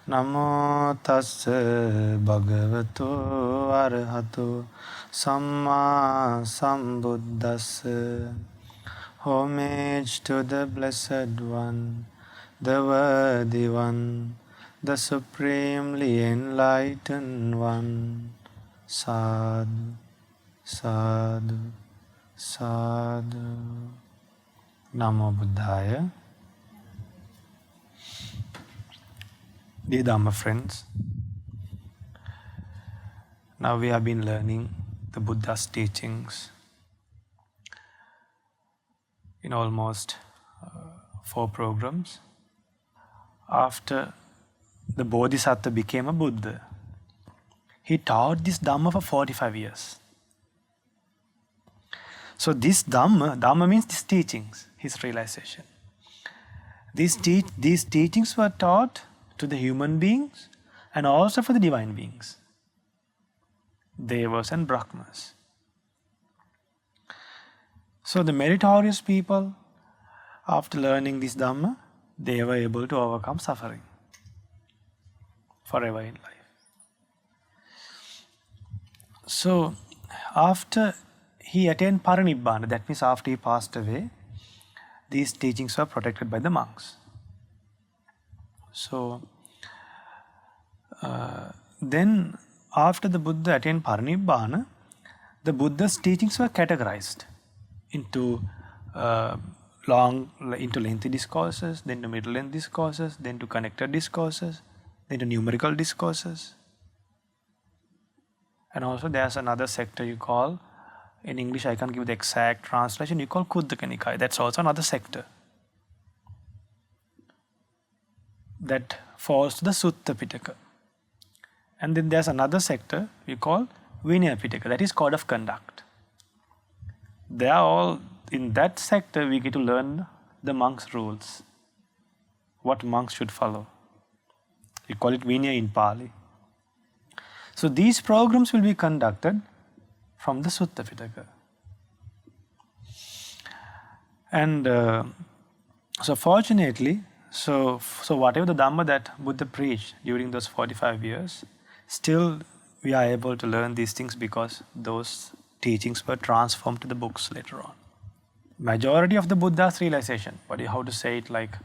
Namo tassa bhagavato arahato samma sambuddhassa. Homage to the Blessed One, the Worthy One, the Supremely Enlightened One. Sadhu, sadhu, sadhu. Namo Buddhaya. Dear Dhamma friends, now we have been learning the Buddha's teachings in almost 4 programs. After the Bodhisattva became a Buddha, he taught this Dhamma for 45 years. So this Dhamma means these teachings, his realization. These teachings were taught to the human beings and also for the divine beings, Devas and Brahmas. So the meritorious people, after learning this Dhamma, they were able to overcome suffering forever in life. So after he attained Parinibbana, that means after he passed away, these teachings were protected by the monks. So then after the Buddha attained Parinibbana, the Buddha's teachings were categorized into lengthy discourses, then to middle length discourses, then to connected discourses, then to numerical discourses. And also there's another sector you call, in English I can't give the exact translation, you call Khuddaka Nikaya. That's also another sector that falls to the Sutta Pitaka. And then there's another sector we call Vinaya Pitaka, that is code of conduct. They are all, in that sector we get to learn the monks' rules, what monks should follow. We call it Vinaya in Pali. So these programs will be conducted from the Sutta Pitaka. And so fortunately, so whatever the Dhamma that Buddha preached during those 45 years, still we are able to learn these things because those teachings were transformed to the books later on. Majority of the Buddha's realization, how to say it, like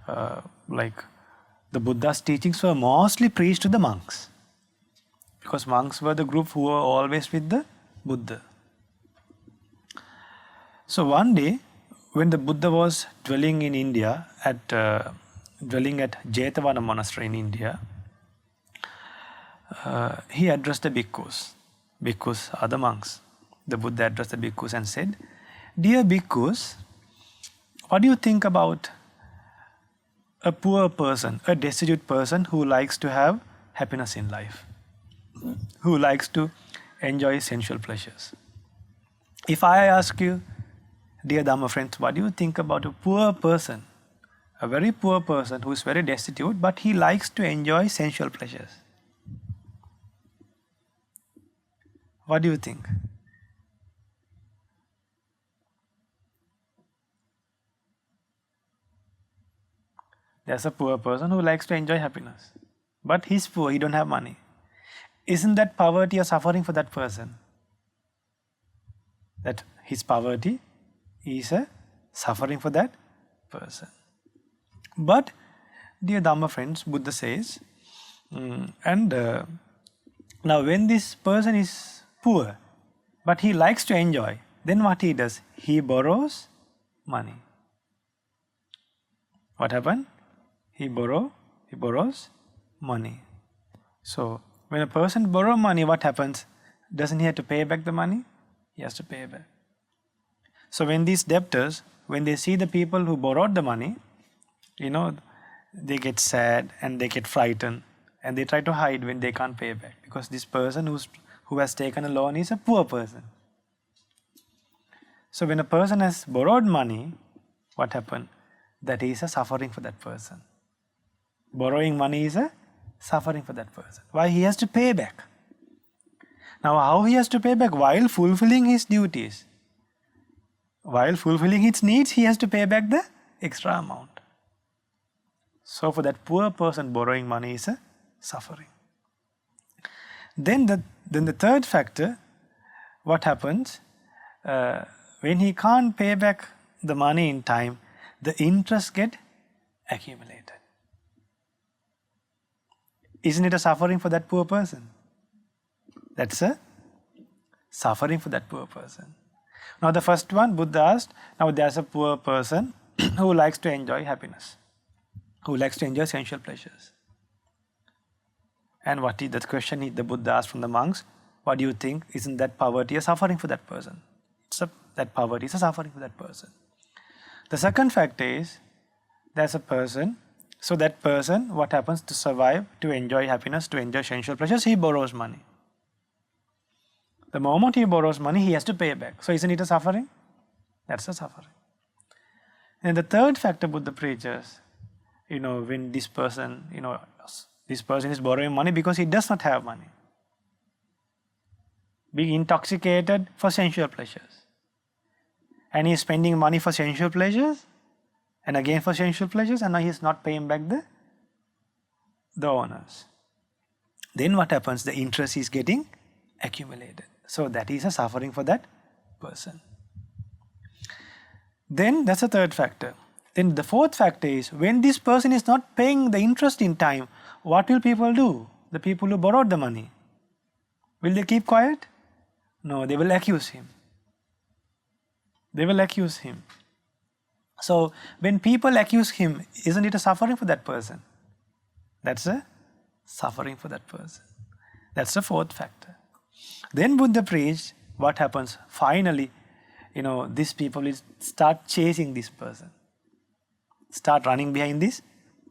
the Buddha's teachings were mostly preached to the monks, because monks were the group who were always with the Buddha. So one day, when the Buddha was dwelling in India, dwelling at Jetavana monastery in India, he addressed the bhikkhus. Bhikkhus are the monks. The Buddha addressed the bhikkhus and said, "Dear bhikkhus, what do you think about a poor person, a destitute person who likes to have happiness in life, who likes to enjoy sensual pleasures? If I ask you, dear Dhamma friends, what do you think about a poor person, a very poor person who is very destitute, but he likes to enjoy sensual pleasures? What do you think?" There's a poor person who likes to enjoy happiness, but he's poor, he don't have money. Isn't that poverty or suffering for that person? That his poverty is a suffering for that person. But, dear Dhamma friends, Buddha says, now when this person is poor, but he likes to enjoy, then what he does? He borrows money. What happened? He borrows money. So, when a person borrows money, what happens? Doesn't he have to pay back the money? He has to pay back. So when these debtors, when they see the people who borrowed the money, they get sad and they get frightened and they try to hide when they can't pay back, because this person who has taken a loan is a poor person. So when a person has borrowed money, what happened? That is a suffering for that person. Borrowing money is a suffering for that person. Why? He has to pay back. Now how he has to pay back? While fulfilling his duties. While fulfilling his needs, he has to pay back the extra amount. So for that poor person, borrowing money is a suffering. Then the third factor, what happens? When he can't pay back the money in time, the interest get accumulated. Isn't it a suffering for that poor person? That's a suffering for that poor person. Now the first one, Buddha asked, now there's a poor person who likes to enjoy happiness, who likes to enjoy sensual pleasures. And what is the question the Buddha asked from the monks? What do you think? Isn't that poverty a suffering for that person? That poverty is a suffering for that person. The second fact is, there's a person, so that person, what happens to survive, to enjoy happiness, to enjoy sensual pleasures, he borrows money. The moment he borrows money, he has to pay back. So isn't it a suffering? That's a suffering. And the third factor Buddha preaches, when this person is borrowing money because he does not have money. Being intoxicated for sensual pleasures. And he is spending money for sensual pleasures, and again for sensual pleasures, and now he is not paying back the owners. Then what happens? The interest is getting accumulated. So that is a suffering for that person. Then that's the third factor. Then the fourth factor is, when this person is not paying the interest in time, what will people do? The people who borrowed the money. Will they keep quiet? No, they will accuse him. They will accuse him. So when people accuse him, isn't it a suffering for that person? That's a suffering for that person. That's the fourth factor. Then Buddha preached, what happens? Finally, these people will start chasing this person. Start running behind this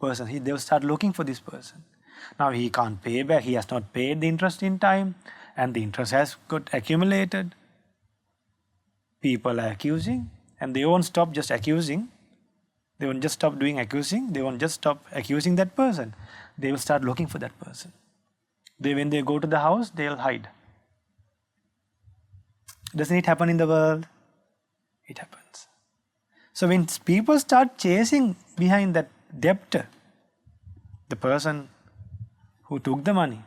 person. They will start looking for this person. Now he can't pay back. He has not paid the interest in time, and the interest has got accumulated. People are accusing, and they won't stop just accusing. They won't just stop doing accusing. They won't just stop accusing that person. They will start looking for that person. When they go to the house, they'll hide. Doesn't it happen in the world? It happens. So when people start chasing behind that debtor, the person who took the money,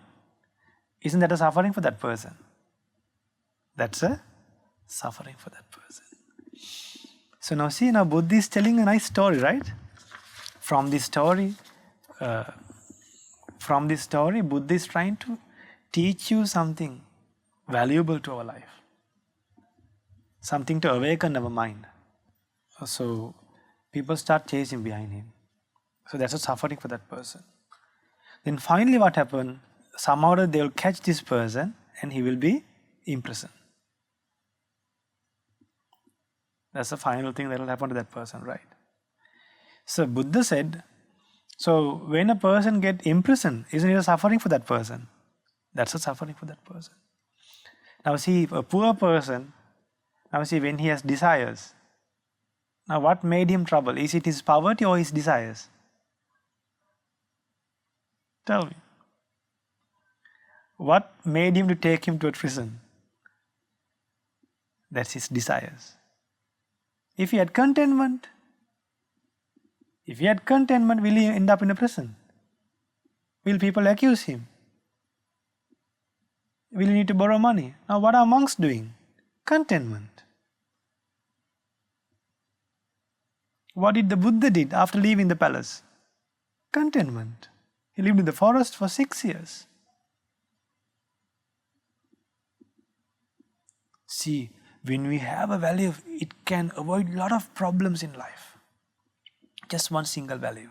isn't that a suffering for that person? That's a suffering for that person. So now Buddha is telling a nice story, right? From this story, Buddha is trying to teach you something valuable to our life. Something to awaken our mind. So people start chasing behind him. So that's a suffering for that person. Then finally what happened? Somehow they will catch this person and he will be imprisoned. That's the final thing that will happen to that person, right? So Buddha said, so when a person gets imprisoned, isn't it a suffering for that person? That's a suffering for that person. Now see, a poor person, when he has desires, now what made him trouble? Is it his poverty or his desires? Tell me. What made him to take him to a prison? That's his desires. If he had contentment, will he end up in a prison? Will people accuse him? Will he need to borrow money? Now what are monks doing? Contentment. What did the Buddha did after leaving the palace? Contentment. He lived in the forest for 6 years. See, when we have a value, it can avoid a lot of problems in life. Just one single value.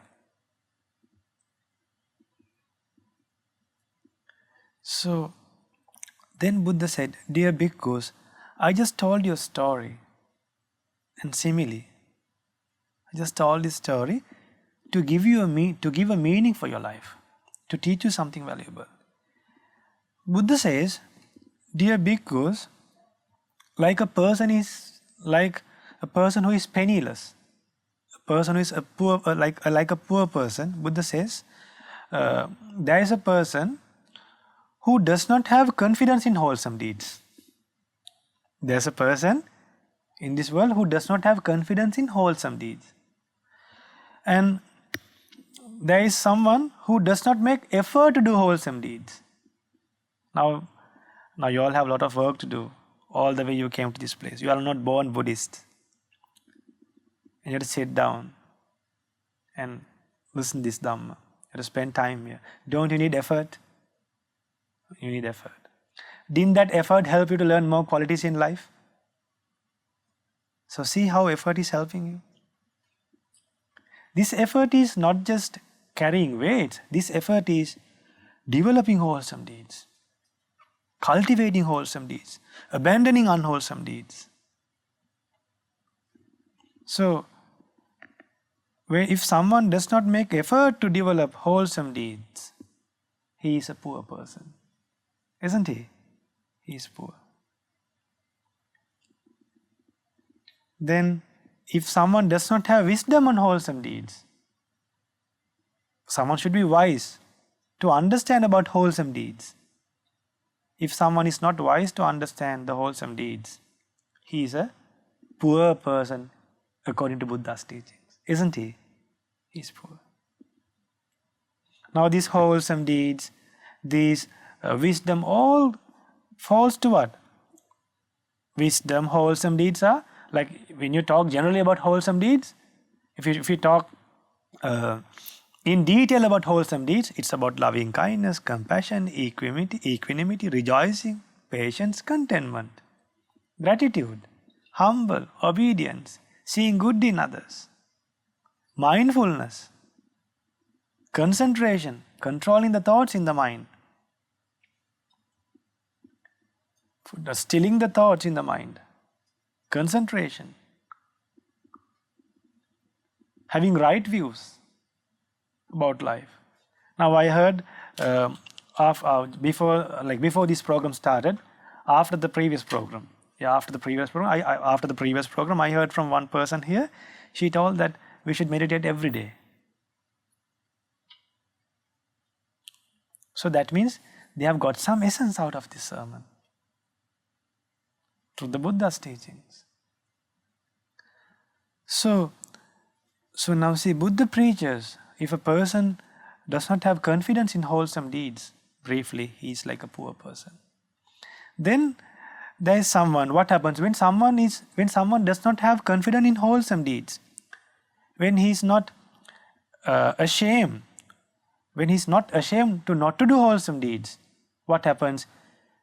So, then Buddha said, dear bhikkhus, I just told you a story and simile. I just told this story to give a meaning for your life, to teach you something valuable. Buddha says, dear bhikkhus, like a person who is penniless, a person who is a poor, like a poor person. Buddha says, there is a person who does not have confidence in wholesome deeds. There's a person in this world who does not have confidence in wholesome deeds. And there is someone who does not make effort to do wholesome deeds. Now you all have a lot of work to do. All the way you came to this place. You are not born Buddhist. And you have to sit down and listen to this Dhamma. You have to spend time here. Don't you need effort? You need effort. Didn't that effort help you to learn more qualities in life? So see how effort is helping you. This effort is not just carrying weights. This effort is developing wholesome deeds, cultivating wholesome deeds, abandoning unwholesome deeds. So, if someone does not make effort to develop wholesome deeds, he is a poor person. Isn't he? He is poor. Then, if someone does not have wisdom on wholesome deeds, someone should be wise to understand about wholesome deeds. If someone is not wise to understand the wholesome deeds, he is a poor person according to Buddha's teachings. Isn't he? He is poor. Now these wholesome deeds, these wisdom, all falls to what? Wisdom, wholesome deeds are, like when you talk generally about wholesome deeds, if you talk in detail about wholesome deeds, it's about loving kindness, compassion, equanimity, rejoicing, patience, contentment, gratitude, humble, obedience, seeing good in others, mindfulness, concentration, controlling the thoughts in the mind, stilling the thoughts in the mind, concentration, having right views about life. Now I heard before this program started, after the previous program, I heard from one person here. She told that we should meditate every day. So that means they have got some essence out of this sermon through the Buddha's teachings. So now see, Buddha preaches, if a person does not have confidence in wholesome deeds, briefly, he is like a poor person. Then there is someone, what happens when someone does not have confidence in wholesome deeds? When he is not ashamed, when he is not ashamed not to do wholesome deeds, what happens?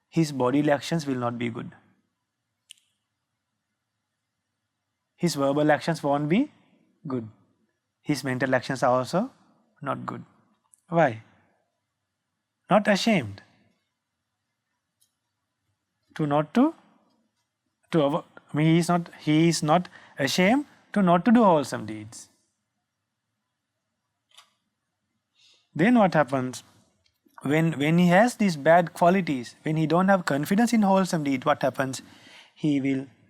His bodily actions will not be good. His verbal actions won't be good. His mental actions are also not good. Why? Not ashamed. He is not ashamed not to do wholesome deeds. Then what happens? When he has these bad qualities, when he don't have confidence in wholesome deeds, what happens? He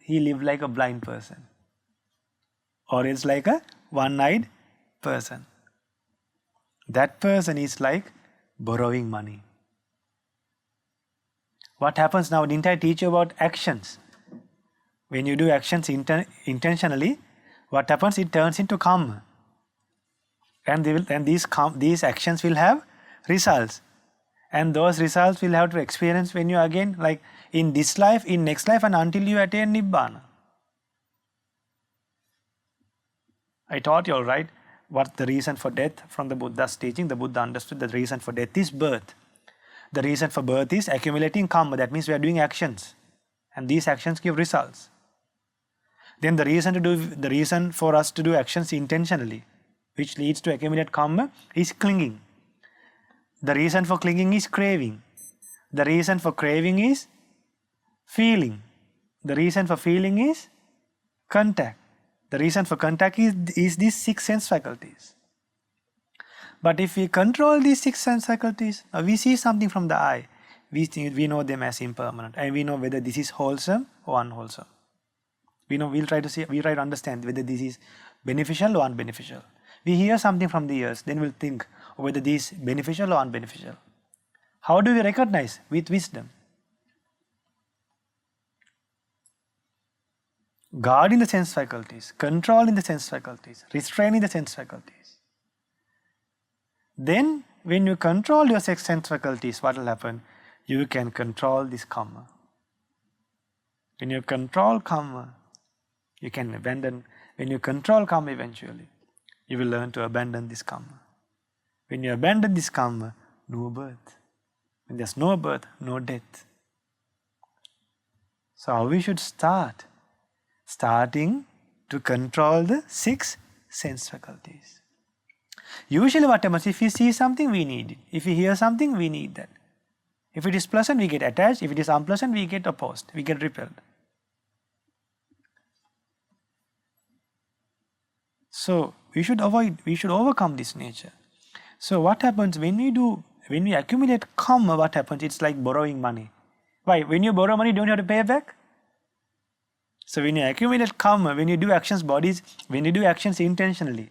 live like a blind person. Or it's like a one-eyed person. That person is like borrowing money. What happens now? Didn't I teach you about actions? When you do actions intentionally, what happens? It turns into karma. And these actions will have results. And those results will have to experience when you again, like in this life, in next life, and until you attain Nibbana. I taught you all right what the reason for death from the Buddha's teaching. The Buddha understood the reason for death is birth. The reason for birth is accumulating karma. That means we are doing actions. And these actions give results. Then the reason for us to do actions intentionally, which leads to accumulate karma, is clinging. The reason for clinging is craving. The reason for craving is feeling. The reason for feeling is contact. The reason for contact is these 6 sense faculties. But if we control these 6 sense faculties, we see something from the eye. We know them as impermanent, and we know whether this is wholesome or unwholesome. We'll try to understand whether this is beneficial or unbeneficial. We hear something from the ears, then we'll think whether this is beneficial or unbeneficial. How do we recognize? With wisdom. Guarding the sense faculties, controlling the sense faculties, restraining the sense faculties. Then when you control your six sense faculties, what will happen? You can control this karma. When you control karma, you can abandon. When you control karma eventually, you will learn to abandon this karma. When you abandon this karma, no birth. When there's no birth, no death. So how we should start? Starting to control the six sense faculties. Usually what happens, if we see something, we need it. If we hear something, we need that. If it is pleasant, we get attached. If it is unpleasant, we get opposed. We get repelled. So we should overcome this nature. So what happens when we accumulate karma, what happens? It's like borrowing money. Why? When you borrow money, don't you have to pay it back? So when you accumulate karma, when you do actions intentionally,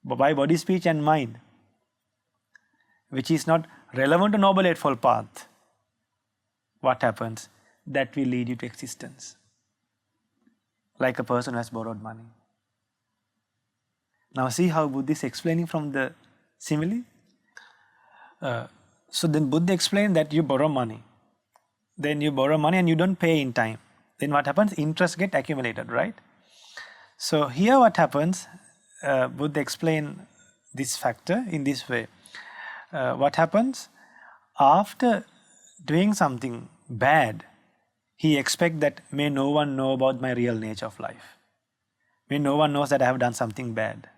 by body, speech and mind, which is not relevant to Noble Eightfold Path, what happens? That will lead you to existence. Like a person who has borrowed money. Now see how Buddha is explaining from the simile. So then Buddha explained that you borrow money. Then you borrow money and you don't pay in time. Then what happens? Interest get accumulated, right? So here what happens? Buddha explained this factor in this way. What happens? After doing something bad, he expects that may no one know about my real nature of life. May no one knows that I have done something bad.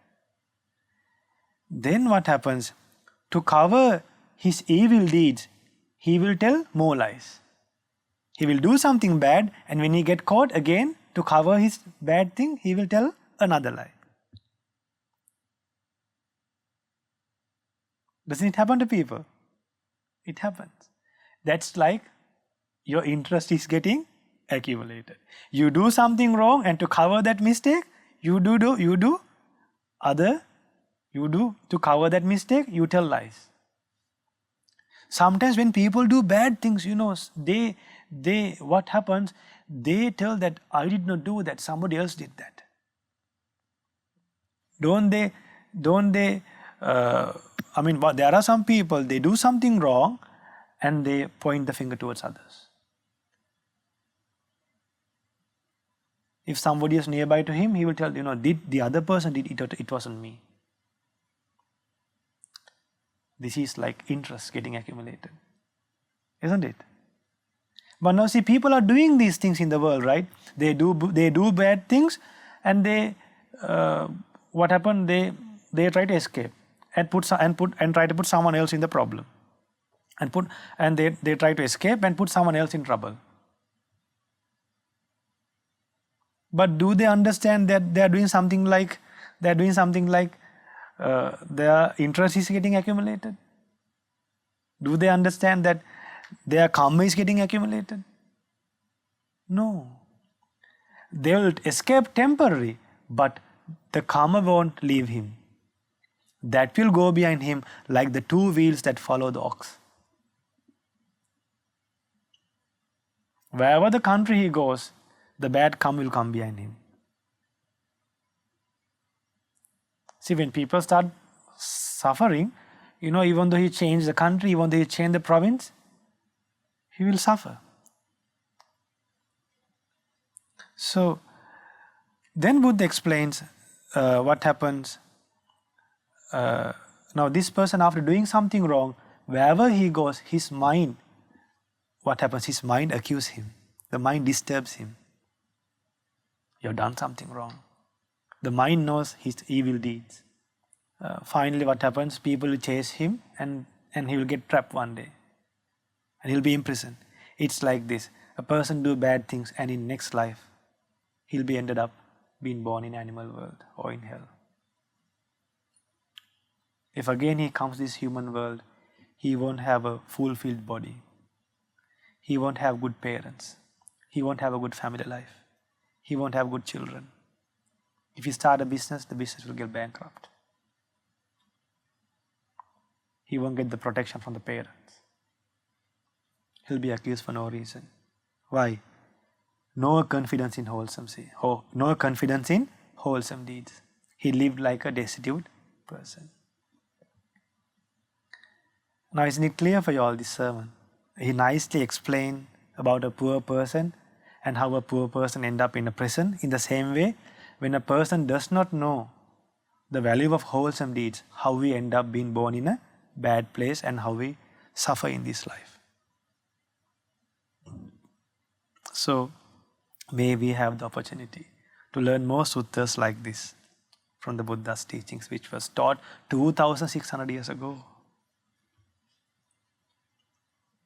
Then what happens? To cover his evil deeds, he will tell more lies. He will do something bad, and when he get caught again, to cover his bad thing, he will tell another lie. Doesn't it happen to people? It happens. That's like your interest is getting accumulated. You do something wrong, and to cover that mistake, to cover that mistake, you tell lies. Sometimes when people do bad things, what happens? They tell that I did not do that, somebody else did that. There are some people, they do something wrong and they point the finger towards others. If somebody is nearby to him, he will tell, the other person did it, it wasn't me. This is like interest getting accumulated. Isn't it? But now see, people are doing these things in the world, right? They do bad things, and what happened? They try to escape and try to put someone else in the problem, and they try to escape and put someone else in trouble. But do they understand that they are doing something like their interest is getting accumulated? Do they understand that their karma is getting accumulated? No. They will escape temporarily, but the karma won't leave him. That will go behind him like the two wheels that follow the ox. Wherever the country he goes, the bad karma will come behind him. See, when people start suffering, even though he changed the country, even though he changed the province, he will suffer. So, then Buddha explains what happens. Now, this person, after doing something wrong, wherever he goes, his mind, what happens? His mind accuses him. The mind disturbs him. You have done something wrong. The mind knows his evil deeds. Finally, what happens? People will chase him, and he will get trapped one day. And he'll be imprisoned. It's like this. A person do bad things, and in next life, he'll be ended up being born in animal world or in hell. If again he comes this human world, he won't have a fulfilled body. He won't have good parents. He won't have a good family life. He won't have good children. If he start a business, the business will get bankrupt. He won't get the protection from the parents. He'll be accused for no reason. Why? No confidence in no confidence in wholesome deeds. He lived like a destitute person. Now, isn't it clear for you all this sermon? He nicely explained about a poor person and how a poor person end up in a prison. In the same way, when a person does not know the value of wholesome deeds, how we end up being born in a bad place and how we suffer in this life. So, may we have the opportunity to learn more suttas like this from the Buddha's teachings, which was taught 2600 years ago,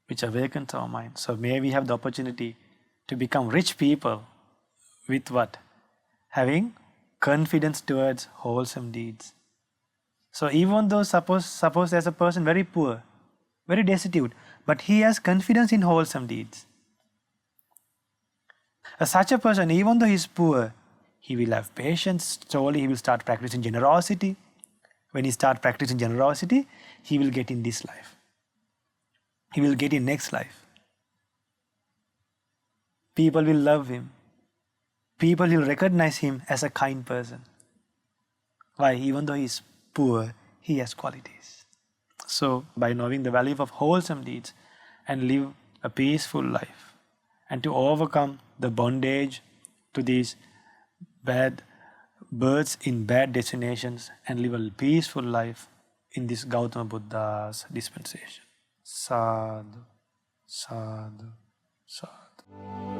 which awakens our mind. So may we have the opportunity to become rich people with what? Having confidence towards wholesome deeds. So even though suppose there's a person very poor, very destitute, but he has confidence in wholesome deeds. Such a person, even though he is poor, he will have patience. Slowly he will start practicing generosity. When he starts practicing generosity, he will get in this life. He will get in next life. People will love him. People will recognize him as a kind person. Why? Even though he is poor, he has qualities. So, by knowing the value of wholesome deeds and live a peaceful life, and to overcome the bondage to these bad births in bad destinations and live a peaceful life in this Gautama Buddha's dispensation. Sadhu, sadhu, sadhu.